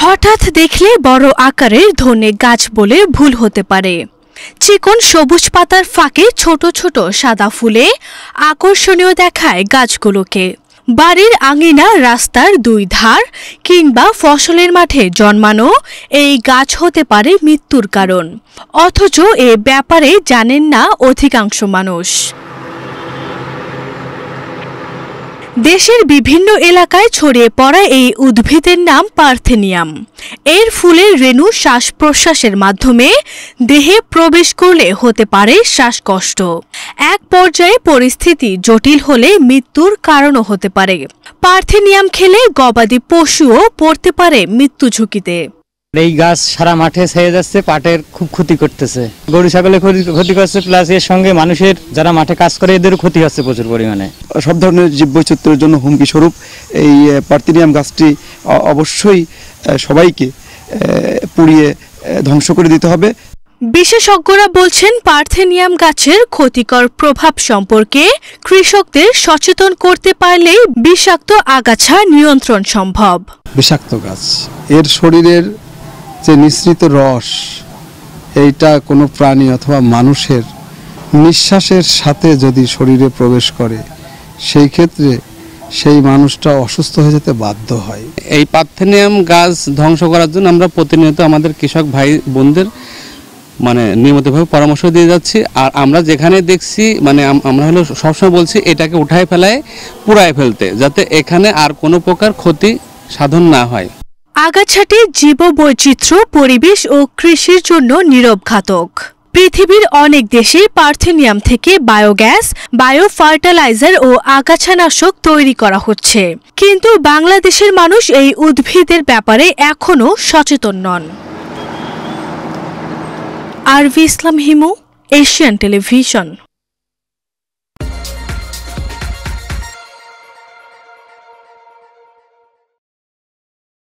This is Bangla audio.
হঠাৎ দেখলে বড় আকারের ধনে গাছ বলে ভুল হতে পারে। চিকন সবুজ পাতার ফাঁকে ছোট ছোট সাদা ফুলে আকর্ষণীয় দেখায় গাছগুলোকে। বাড়ির আঙিনা, রাস্তার দুই ধার কিংবা ফসলের মাঠে জন্মানো এই গাছ হতে পারে মৃত্যুর কারণ, অথচ এ ব্যাপারে জানেন না অধিকাংশ মানুষ। দেশের বিভিন্ন এলাকায় ছড়িয়ে পড়া এই উদ্ভিদের নাম পার্থেনিয়াম। এর ফুলের রেণু শ্বাস প্রশ্বাসের মাধ্যমে দেহে প্রবেশ করলে হতে পারে শ্বাসকষ্ট। এক পর্যায়ে পরিস্থিতি জটিল হলে মৃত্যুর কারণও হতে পারে। পার্থেনিয়াম খেলে গবাদি পশুও পড়তে পারে মৃত্যু ঝুঁকিতে। এই গাছ সারা মাঠে ছেয়ে যাচ্ছে, পাটের খুব ক্ষতি করতেছে, গরু ছাগলের ক্ষতি করছে, প্লাস এর সঙ্গে মানুষের যারা মাঠে কাজ করে এদেরও ক্ষতি হচ্ছে প্রচুর পরিমাণে। সব ধরনের জীববৈচিত্র্যের জন্য হুমকি স্বরূপ এই পার্থেনিয়াম গাছটি অবশ্যই সবাইকে পুড়িয়ে ধ্বংস করে দিতে হবে। বিশেষজ্ঞরা বলছেন, পার্থেনিয়াম গাছের ক্ষতিকর প্রভাব সম্পর্কে কৃষকদের সচেতন করতে পারলেই বিষাক্ত আগাছা নিয়ন্ত্রণ সম্ভব। বিষাক্ত গাছ, এর শরীরের যে নিঃসৃত রস, এইটা কোনো প্রাণী অথবা মানুষের নিঃশ্বাসের সাথে যদি শরীরে প্রবেশ করে, সেই ক্ষেত্রে সেই মানুষটা অসুস্থ হয়ে যেতে বাধ্য হয়। এই পার্থেনিয়াম গাছ ধ্বংস করার জন্য আমরা প্রতিনিয়ত আমাদের কৃষক ভাই বোনদের নিয়মিতভাবে পরামর্শ দিয়ে যাচ্ছি। আর আমরা যেখানে দেখছি আমরা সবসময় বলছি এটাকে উঠায় ফেলায় পুড়ায় ফেলতে, যাতে এখানে আর কোনো প্রকার ক্ষতি সাধন না হয়। আগাছাটি জীববৈচিত্র্য, পরিবেশ ও কৃষির জন্য নীরব ঘাতক। পৃথিবীর অনেক দেশে পার্থেনিয়াম থেকে বায়োগ্যাস, বায়ো ফার্টিলাইজার ও আগাছানাশক তৈরি করা হচ্ছে, কিন্তু বাংলাদেশের মানুষ এই উদ্ভিদের ব্যাপারে এখনো সচেতন নন। আরভি ইসলাম হিমু, এশিয়ান টেলিভিশন।